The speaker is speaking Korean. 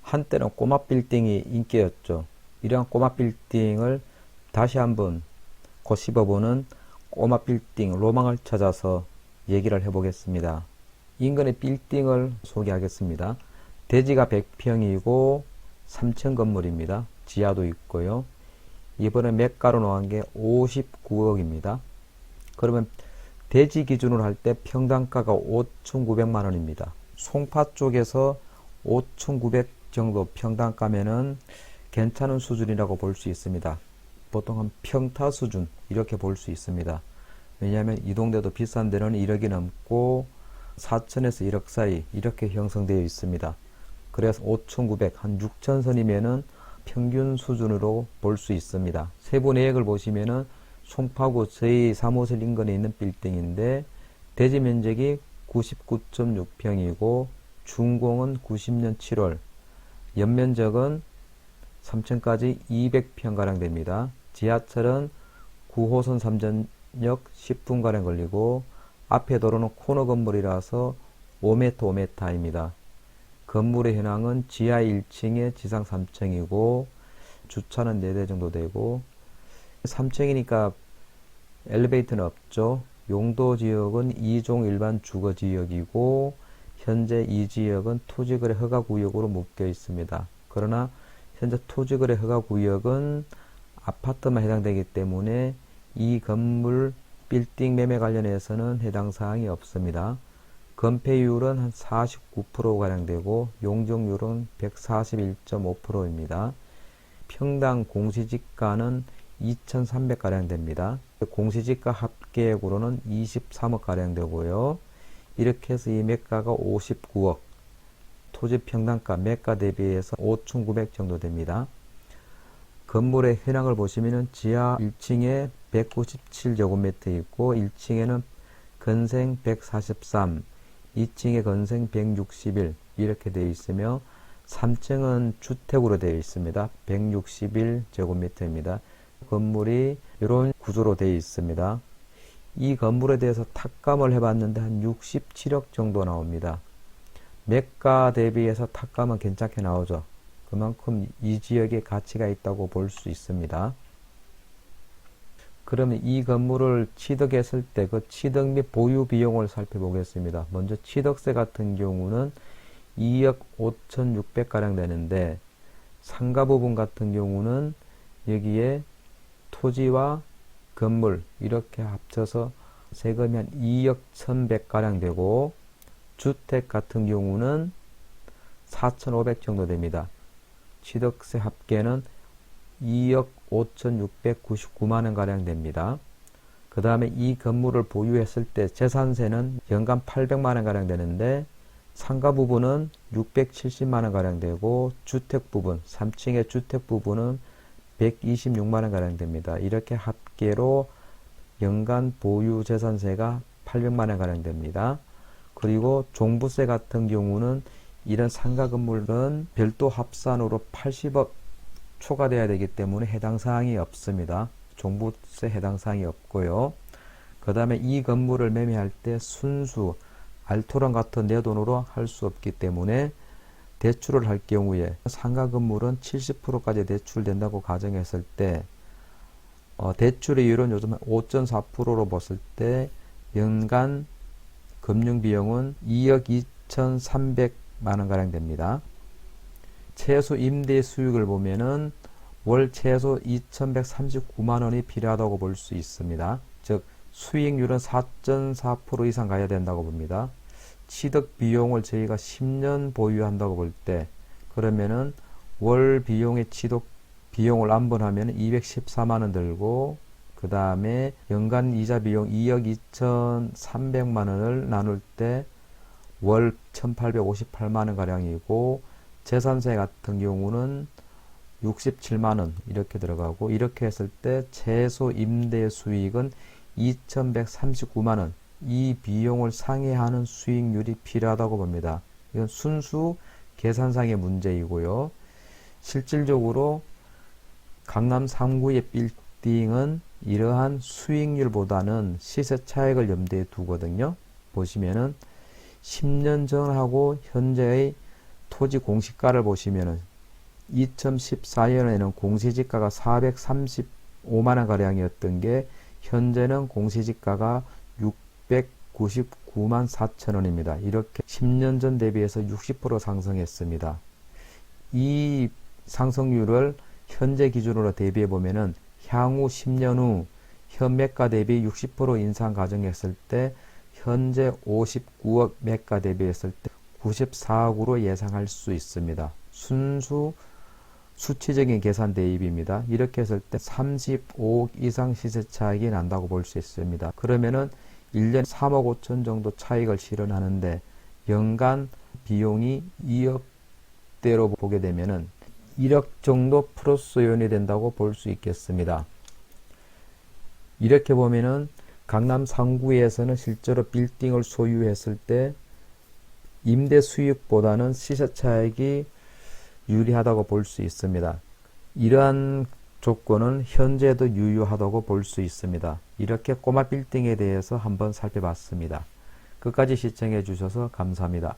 한때는 꼬마 빌딩이 인기였죠. 이러한 꼬마 빌딩을 다시 한번 곱씹어보는 꼬마 빌딩 로망을 찾아서 얘기를 해보겠습니다. 인근의 빌딩을 소개하겠습니다. 대지가 100평이고 3층 건물입니다. 지하도 있고요. 이번에 매가로 나온 게 59억입니다. 그러면 대지 기준으로 할 때 평당가가 5,900만원입니다. 송파 쪽에서 5,900 정도 평당가면은 괜찮은 수준이라고 볼 수 있습니다. 보통 한 평타 수준 이렇게 볼 수 있습니다. 왜냐하면 이 동네도 비싼 데는 1억이 넘고 4천에서 1억 사이 이렇게 형성되어 있습니다. 그래서 5,900, 한 6천 선이면은 평균 수준으로 볼 수 있습니다. 세부 내역을 보시면은 송파구 저희 사무실 인근에 있는 빌딩인데 대지 면적이 99.6평이고 준공은 90년 7월, 연면적은 3층까지 200평가량 됩니다. 지하철은 9호선 3전역 10분가량 걸리고 앞에 도로는 코너 건물이라서 5m 5m입니다. 건물의 현황은 지하 1층에 지상 3층이고 주차는 4대 정도 되고 3층이니까 엘리베이터는 없죠. 용도 지역은 2종 일반 주거 지역이고 현재 이 지역은 토지거래 허가구역으로 묶여 있습니다. 그러나 현재 토지거래 허가구역은 아파트만 해당되기 때문에 이 건물 빌딩 매매 관련해서는 해당 사항이 없습니다. 건폐율은 한 49%가량 되고 용적률은 141.5%입니다. 평당 공시지가는 2,300가량 됩니다. 공시지가 합계액으로는 23억가량 되고요. 이렇게 해서 이 매가가 59억, 토지 평당가 매가 대비해서 5,900 정도 됩니다. 건물의 현황을 보시면은 지하 1층에 197제곱미터 있고 1층에는 건생 143, 2층에 건생 161 이렇게 되어 있으며 3층은 주택으로 되어 있습니다. 161제곱미터입니다. 건물이 이런 구조로 되어 있습니다. 이 건물에 대해서 탁감을 해봤는데 한 67억 정도 나옵니다. 매가 대비해서 탁감은 괜찮게 나오죠. 그만큼 이 지역에 가치가 있다고 볼 수 있습니다. 그러면 이 건물을 취득했을 때 그 취득 및 보유 비용을 살펴보겠습니다. 먼저 취득세 같은 경우는 2억 5,600가량 되는데 상가 부분 같은 경우는 여기에 토지와 건물 이렇게 합쳐서 세금이 한 2억 1,100가량 되고 주택 같은 경우는 4,500 정도 됩니다. 취득세 합계는 2억 5,699만원가량 됩니다. 그 다음에 이 건물을 보유했을 때 재산세는 연간 800만원가량 되는데 상가 부분은 670만원가량 되고 주택 부분, 3층의 주택 부분은 126만원가량 됩니다. 이렇게 합계로 연간 보유 재산세가 800만원가량 됩니다. 그리고 종부세 같은 경우는 이런 상가 건물은 별도 합산으로 80억 초과돼야 되기 때문에 해당 사항이 없습니다. 종부세 해당 사항이 없고요. 그 다음에 이 건물을 매매할 때 순수 알토란 같은 내 돈으로 할 수 없기 때문에 대출을 할 경우에 상가 건물은 70%까지 대출된다고 가정했을 때 대출의 이율은 요즘 5.4%로 봤을 때 연간 금융비용은 2억 2,300만원가량 됩니다. 최소 임대 수익을 보면은 월 최소 2,139만원이 필요하다고 볼 수 있습니다. 즉 수익률은 4.4% 이상 가야 된다고 봅니다. 취득 비용을 저희가 10년 보유한다고 볼 때 그러면은 월 비용의 취득 비용을 안분하면 214만원 들고 그 다음에 연간 이자 비용 2억 2,300만원을 나눌 때 월 1,858만원 가량이고 재산세 같은 경우는 67만원 이렇게 들어가고 이렇게 했을 때 최소 임대 수익은 2,139만원 이 비용을 상회하는 수익률이 필요하다고 봅니다. 이건 순수 계산상의 문제이고요. 실질적으로 강남 3구의 빌딩은 이러한 수익률보다는 시세 차익을 염두에 두거든요. 보시면은 10년 전하고 현재의 토지 공시가를 보시면은 2014년에는 공시지가가 435만원 가량이었던 게 현재는 공시지가가 699만 4천원입니다. 이렇게 10년 전 대비해서 60% 상승했습니다. 이 상승률을 현재 기준으로 대비해 보면은 향후 10년 후 현매가 대비 60% 인상 가정했을 때 현재 59억 매가 대비했을 때 94억으로 예상할 수 있습니다. 순수 수치적인 계산 대입입니다. 이렇게 했을 때 35억 이상 시세 차익이 난다고 볼 수 있습니다. 그러면은 1년 3억 5천 정도 차익을 실현하는데 연간 비용이 2억대로 보게 되면은 1억 정도 플러스 요인이 된다고 볼 수 있겠습니다. 이렇게 보면은 강남 상구에서는 실제로 빌딩을 소유했을 때 임대 수익보다는 시세 차익이 유리하다고 볼 수 있습니다. 이러한 조건은 현재도 유효하다고 볼 수 있습니다. 이렇게 꼬마 빌딩에 대해서 한번 살펴봤습니다. 끝까지 시청해 주셔서 감사합니다.